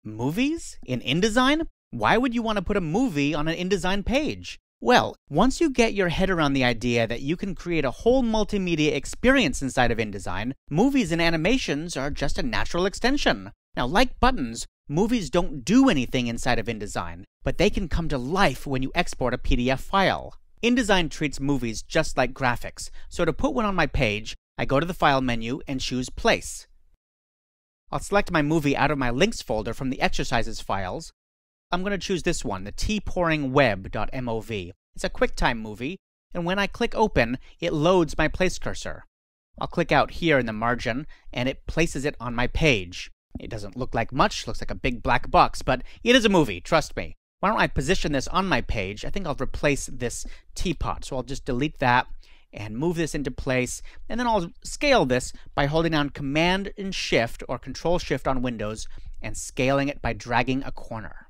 Movies? In InDesign? Why would you want to put a movie on an InDesign page? Well, once you get your head around the idea that you can create a whole multimedia experience inside of InDesign, movies and animations are just a natural extension. Now, like buttons, movies don't do anything inside of InDesign, but they can come to life when you export a PDF file. InDesign treats movies just like graphics, so to put one on my page, I go to the File menu and choose Place. I'll select my movie out of my Links folder from the Exercises files. I'm going to choose this one, the tpouringweb.mov. It's a QuickTime movie, and when I click Open, it loads my place cursor. I'll click out here in the margin, and it places it on my page. It doesn't look like much, looks like a big black box, but it is a movie, trust me. Why don't I position this on my page? I think I'll replace this teapot, so I'll just delete that and move this into place, and then I'll scale this by holding down Command and Shift or Control Shift on Windows and scaling it by dragging a corner.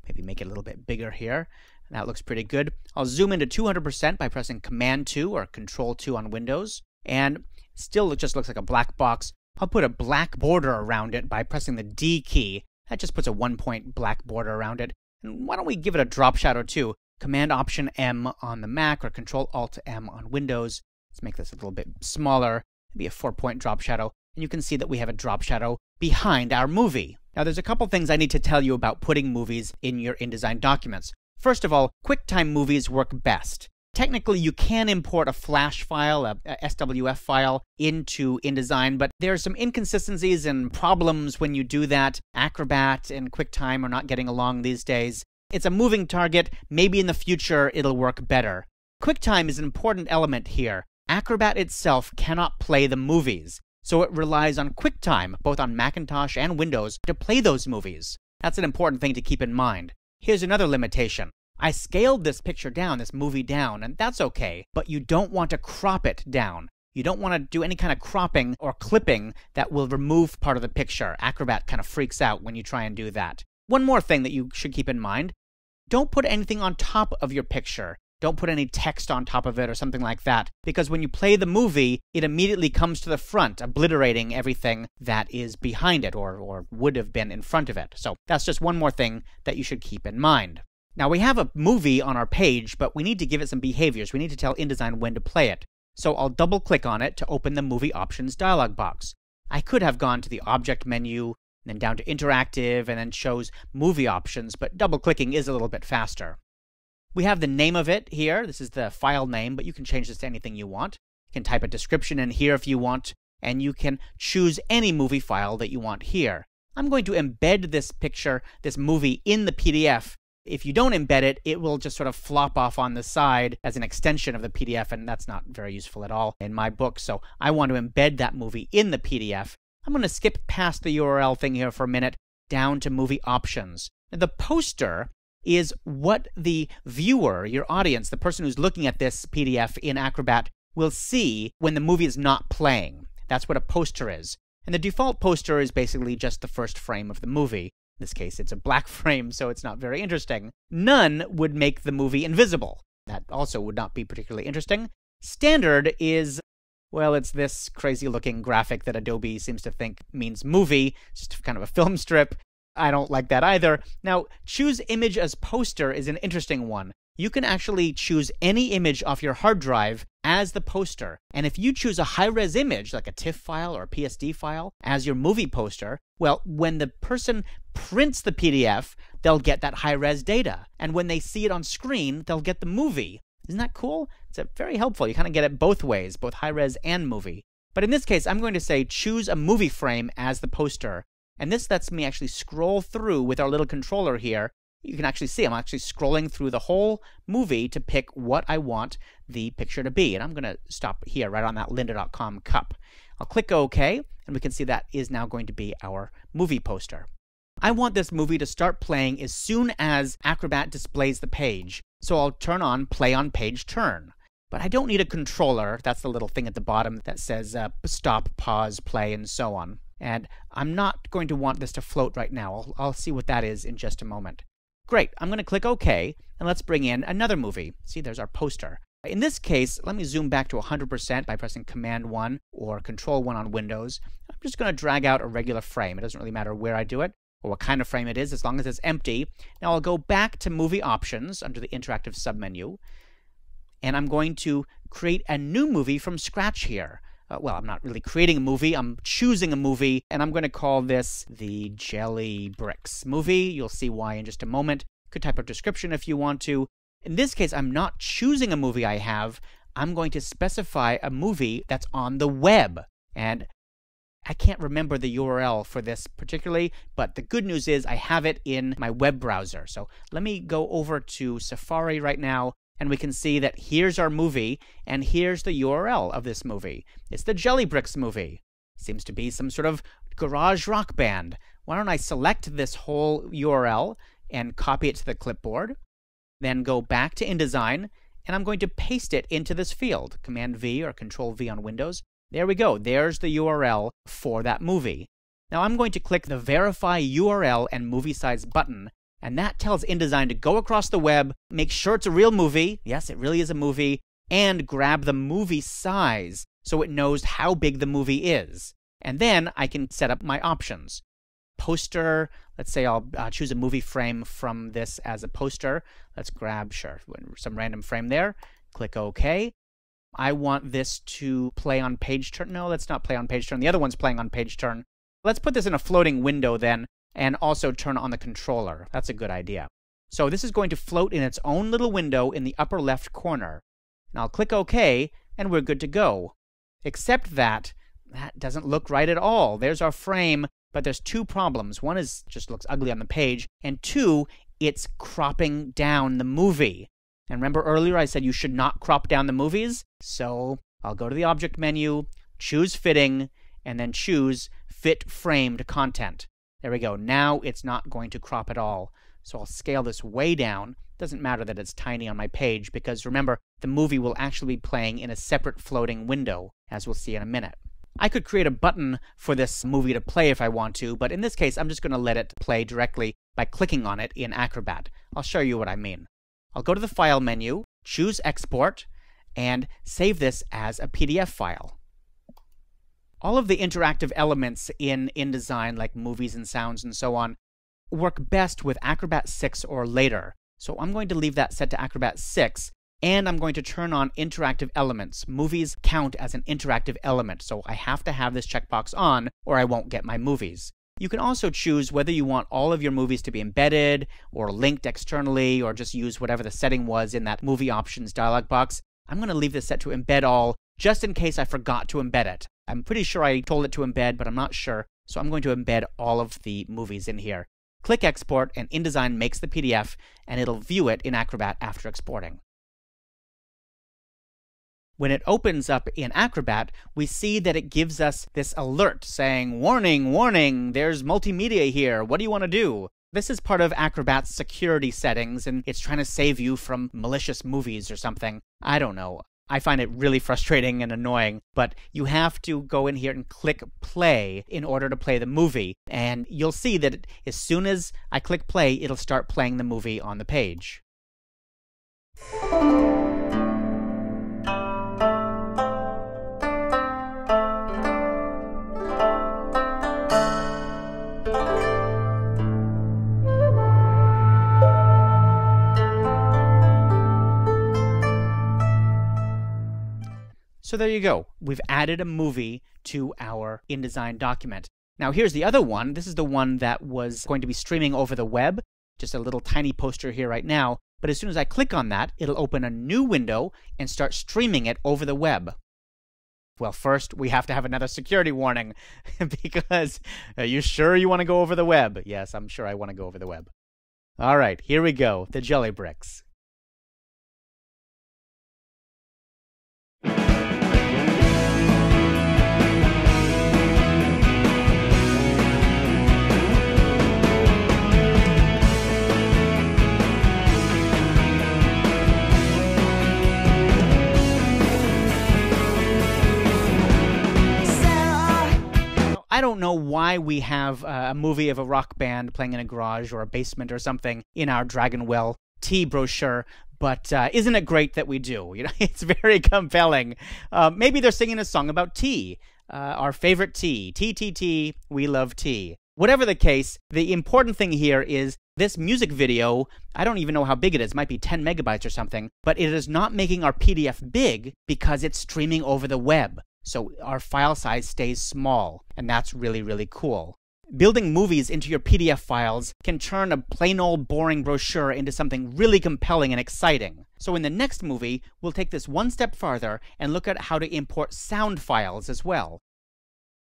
Maybe make it a little bit bigger here. That looks pretty good. I'll zoom into 200% by pressing Command 2 or Control 2 on Windows, and still it just looks like a black box. I'll put a black border around it by pressing the D key. That just puts a 1-point black border around it. And why don't we give it a drop shadow too? Command Option M on the Mac or Control Alt M on Windows. Let's make this a little bit smaller, maybe a 4-point drop shadow. And you can see that we have a drop shadow behind our movie. Now there's a couple things I need to tell you about putting movies in your InDesign documents. First of all, QuickTime movies work best. Technically, you can import a Flash file, a SWF file, into InDesign, but there are some inconsistencies and problems when you do that. Acrobat and QuickTime are not getting along these days. It's a moving target. Maybe in the future it'll work better. QuickTime is an important element here. Acrobat itself cannot play the movies, so it relies on QuickTime, both on Macintosh and Windows, to play those movies. That's an important thing to keep in mind. Here's another limitation. I scaled this picture down, this movie down, and that's okay, but you don't want to crop it down. You don't want to do any kind of cropping or clipping that will remove part of the picture. Acrobat kind of freaks out when you try and do that. One more thing that you should keep in mind. Don't put anything on top of your picture. Don't put any text on top of it or something like that, because when you play the movie, it immediately comes to the front, obliterating everything that is behind it or would have been in front of it. So that's just one more thing that you should keep in mind. Now we have a movie on our page, but we need to give it some behaviors. We need to tell InDesign when to play it. So I'll double-click on it to open the Movie Options dialog box. I could have gone to the Object menu, then down to Interactive, and then chose Movie Options, but double-clicking is a little bit faster. We have the name of it here. This is the file name, but you can change this to anything you want. You can type a description in here if you want, and you can choose any movie file that you want here. I'm going to embed this picture, this movie, in the PDF. If you don't embed it, it will just sort of flop off on the side as an extension of the PDF, and that's not very useful at all in my book. So I want to embed that movie in the PDF. I'm going to skip past the URL thing here for a minute, down to Movie Options. Now, the poster is what the viewer, your audience, the person who's looking at this PDF in Acrobat, will see when the movie is not playing. That's what a poster is. And the default poster is basically just the first frame of the movie. In this case, it's a black frame, so it's not very interesting. None would make the movie invisible. That also would not be particularly interesting. Standard is, well, it's this crazy-looking graphic that Adobe seems to think means movie, just kind of a film strip. I don't like that either. Now, choose image as poster is an interesting one. You can actually choose any image off your hard drive as the poster. And if you choose a high-res image, like a TIFF file or a PSD file, as your movie poster, well, when the person prints the PDF, they'll get that high-res data. And when they see it on screen, they'll get the movie. Isn't that cool? It's very helpful. You kind of get it both ways, both high-res and movie. But in this case, I'm going to say choose a movie frame as the poster. And this lets me actually scroll through with our little controller here. You can actually see I'm actually scrolling through the whole movie to pick what I want the picture to be. And I'm going to stop here right on that lynda.com cup. I'll click OK, and we can see that is now going to be our movie poster. I want this movie to start playing as soon as Acrobat displays the page. So I'll turn on Play on Page Turn. But I don't need a controller. That's the little thing at the bottom that says stop, pause, play, and so on. And I'm not going to want this to float right now. I'll see what that is in just a moment. Great, I'm going to click OK, and let's bring in another movie. See, there's our poster. In this case, let me zoom back to 100% by pressing Command 1 or Control 1 on Windows. I'm just going to drag out a regular frame. It doesn't really matter where I do it. or what kind of frame it is, as long as it's empty. Now I'll go back to Movie Options under the Interactive submenu, and I'm going to create a new movie from scratch here. Well, I'm not really creating a movie, I'm choosing a movie, and I'm going to call this the Jelly Bricks movie. You'll see why in just a moment. You could type a description if you want to. In this case, I'm not choosing a movie I have. I'm going to specify a movie that's on the web. And I can't remember the URL for this particularly, but the good news is I have it in my web browser. So let me go over to Safari right now, and we can see that here's our movie, and here's the URL of this movie. It's the Jelly Bricks movie. Seems to be some sort of garage rock band. Why don't I select this whole URL and copy it to the clipboard, then go back to InDesign, and I'm going to paste it into this field. Command-V or Control-V on Windows. There we go. There's the URL for that movie. Now I'm going to click the Verify URL and Movie Size button, and that tells InDesign to go across the web, make sure it's a real movie, yes, it really is a movie, and grab the movie size so it knows how big the movie is. And then I can set up my options. Poster, let's say I'll choose a movie frame from this as a poster. Let's grab, sure, some random frame there. Click OK. I want this to play on page turn. No, let's not play on page turn. The other one's playing on page turn. Let's put this in a floating window then, and also turn on the controller. That's a good idea. So this is going to float in its own little window in the upper left corner. And I'll click OK, and we're good to go. Except that doesn't look right at all. There's our frame, but there's two problems. One is just looks ugly on the page, and two, it's cropping down the movie. And remember earlier I said you should not crop down the movies? So I'll go to the Object menu, choose Fitting, and then choose Fit Frame to Content. There we go. Now it's not going to crop at all. So I'll scale this way down. Doesn't matter that it's tiny on my page, because remember, the movie will actually be playing in a separate floating window, as we'll see in a minute. I could create a button for this movie to play if I want to, but in this case, I'm just going to let it play directly by clicking on it in Acrobat. I'll show you what I mean. I'll go to the File menu, choose Export, and save this as a PDF file. All of the interactive elements in InDesign, like movies and sounds and so on, work best with Acrobat 6 or later. So I'm going to leave that set to Acrobat 6, and I'm going to turn on interactive elements. Movies count as an interactive element, so I have to have this checkbox on or I won't get my movies. You can also choose whether you want all of your movies to be embedded or linked externally, or just use whatever the setting was in that Movie Options dialog box. I'm going to leave this set to Embed All, just in case I forgot to embed it. I'm pretty sure I told it to embed, but I'm not sure, so I'm going to embed all of the movies in here. Click Export, and InDesign makes the PDF, and it'll view it in Acrobat after exporting. When it opens up in Acrobat, we see that it gives us this alert saying, "Warning, warning, there's multimedia here. What do you want to do?" This is part of Acrobat's security settings, and it's trying to save you from malicious movies or something. I don't know. I find it really frustrating and annoying, but you have to go in here and click play in order to play the movie. And you'll see that as soon as I click play, it'll start playing the movie on the page. So there you go. We've added a movie to our InDesign document. Now here's the other one. This is the one that was going to be streaming over the web. Just a little tiny poster here right now. But as soon as I click on that, it'll open a new window and start streaming it over the web. Well, first, we have to have another security warning because are you sure you want to go over the web? Yes, I'm sure I want to go over the web. All right, here we go. The Jelly Bricks. I don't know why we have a movie of a rock band playing in a garage or a basement or something in our Dragonwell tea brochure, but isn't it great that we do? You know, it's very compelling. Maybe they're singing a song about tea, our favorite tea. Tea, tea, tea, we love tea. Whatever the case, the important thing here is this music video, I don't even know how big it is, it might be 10 megabytes or something, but it is not making our PDF big because it's streaming over the web. So our file size stays small, and that's really, really cool. Building movies into your PDF files can turn a plain old boring brochure into something really compelling and exciting. So in the next movie, we'll take this one step farther and look at how to import sound files as well.